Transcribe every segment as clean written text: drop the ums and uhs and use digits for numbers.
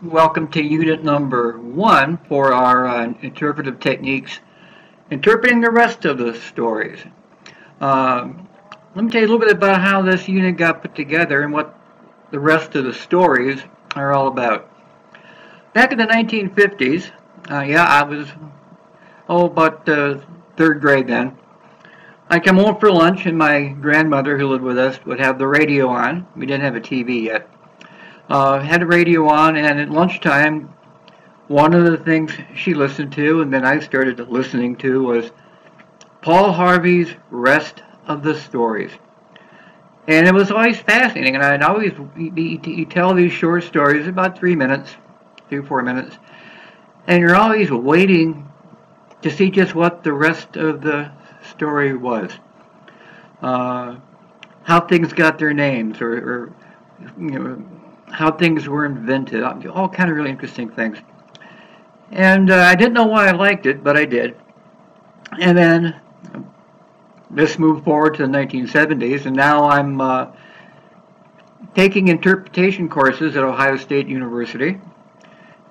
Welcome to unit number 1 for our interpretive techniques, interpreting the rest of the stories. Let me tell you a little bit about how this unit got put together and what the rest of the stories are all about. Back in the 1950s, I was about third grade then. I come home for lunch and my grandmother, who lived with us, would have the radio on. We didn't have a TV yet. Had the radio on, and at lunchtime, one of the things she listened to, and then I started listening to, was Paul Harvey's Rest of the Stories. And it was always fascinating, and I'd always tell these short stories, about 3 minutes, 4 minutes, and you're always waiting to see just what the rest of the story was. How things got their names, or how things were invented, all kind of really interesting things. And I didn't know why I liked it, but I did. And then this moved forward to the 1970s, and now I'm taking interpretation courses at Ohio State University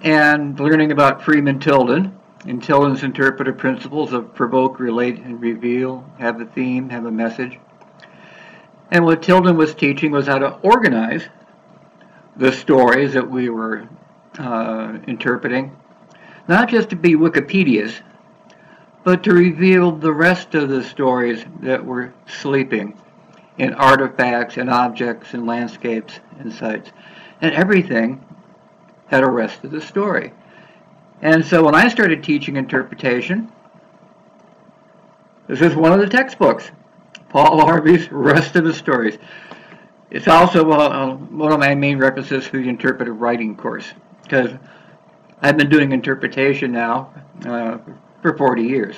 and learning about Freeman Tilden and Tilden's interpretive principles of provoke, relate, and reveal, have a theme, have a message. And what Tilden was teaching was how to organize the stories that we were interpreting, not just to be Wikipedias, but to reveal the rest of the stories that were sleeping in artifacts and objects and landscapes and sites. And everything had a rest of the story. And so when I started teaching interpretation, this is one of the textbooks, Paul Harvey's Rest of the Stories. It's also one of my main references for the interpretive writing course, because I've been doing interpretation now for 40 years.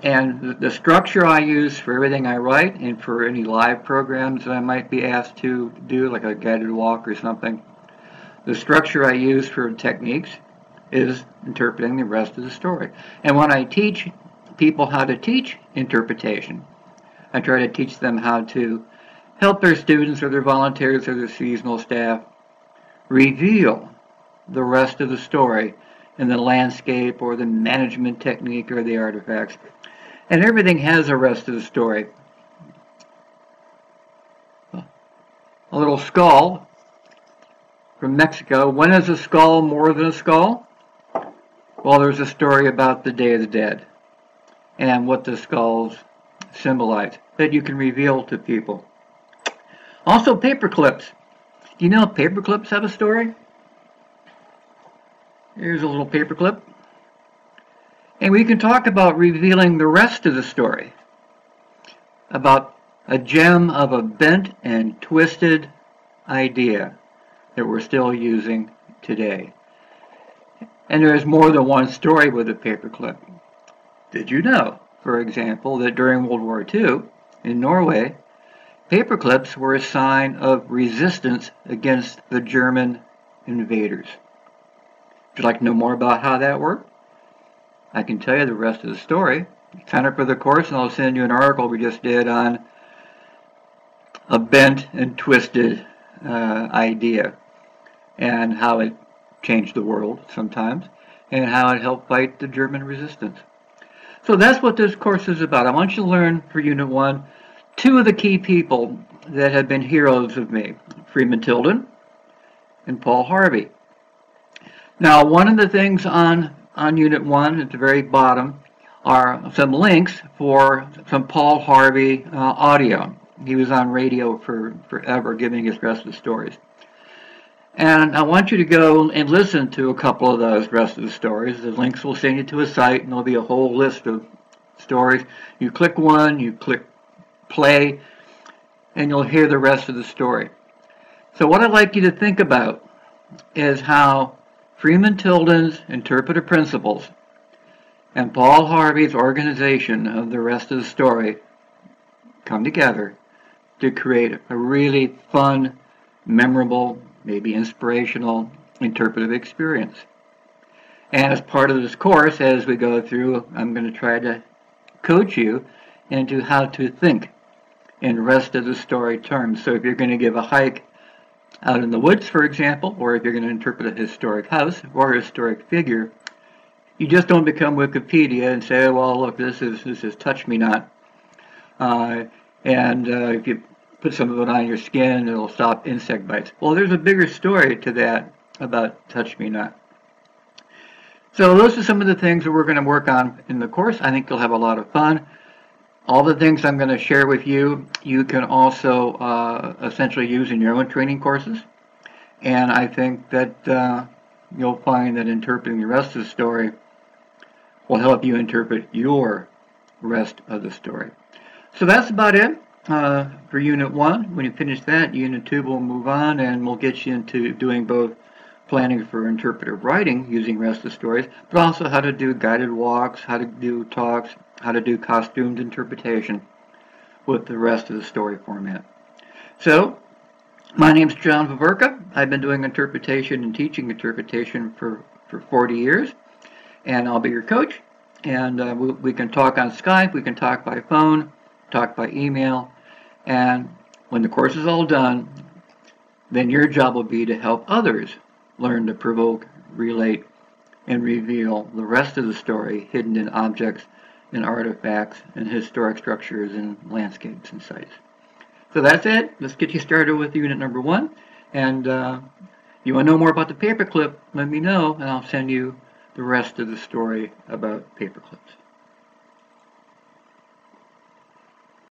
And the structure I use for everything I write and for any live programs that I might be asked to do, like a guided walk or something, the structure I use for techniques is interpreting the rest of the story. And when I teach people how to teach interpretation, I try to teach them how to help their students or their volunteers or their seasonal staff reveal the rest of the story in the landscape or the management technique or the artifacts. And everything has a rest of the story. A little skull from Mexico. When is a skull more than a skull? Well, there's a story about the Day of the Dead and what the skulls symbolize that you can reveal to people. Also, paper clips. Do you know paper clips have a story? Here's a little paper clip. And we can talk about revealing the rest of the story, about a gem of a bent and twisted idea that we're still using today. And there is more than one story with a paper clip. Did you know, for example, that during World War II in Norway, paper clips were a sign of resistance against the German invaders? Would you like to know more about how that worked? I can tell you the rest of the story. Sign up for the course and I'll send you an article we just did on a bent and twisted idea and how it changed the world sometimes and how it helped fight the German resistance. So that's what this course is about. I want you to learn for Unit 1 two of the key people that have been heroes of me, Freeman Tilden and Paul Harvey. Now, one of the things on Unit 1 at the very bottom are some links for some Paul Harvey audio. He was on radio for forever giving his rest of the stories. And I want you to go and listen to a couple of those rest of the stories. The links will send you to a site and there'll be a whole list of stories. You click one, you click play, and you'll hear the rest of the story. So what I'd like you to think about is how Freeman Tilden's interpretive principles and Paul Harvey's organization of the rest of the story come together to create a really fun, memorable, maybe inspirational interpretive experience. And as part of this course, as we go through, I'm going to try to coach you into how to think in rest of the story terms. So if you're going to give a hike out in the woods, for example, or if you're going to interpret a historic house or a historic figure, you just don't become Wikipedia and say, well, look, this is touch me not. If you put some of it on your skin, it'll stop insect bites. Well, there's a bigger story to that about touch me not. So those are some of the things that we're going to work on in the course. I think you'll have a lot of fun. All the things I'm going to share with you, you can also essentially use in your own training courses. And I think that you'll find that interpreting the rest of the story will help you interpret your rest of the story. So that's about it for Unit 1. When you finish that, Unit 2 will move on and we'll get you into doing both planning for interpretive writing using rest of stories, but also how to do guided walks, how to do talks, how to do costumed interpretation with the rest of the story format. So, my name's John Vaverka. I've been doing interpretation and teaching interpretation for 40 years, and I'll be your coach. And we can talk on Skype, we can talk by phone, talk by email, and when the course is all done, then your job will be to help others learn to provoke, relate, and reveal the rest of the story hidden in objects and artifacts and historic structures and landscapes and sites. So that's it. Let's get you started with Unit number 1. And you want to know more about the paperclip, let me know, and I'll send you the rest of the story about paperclips.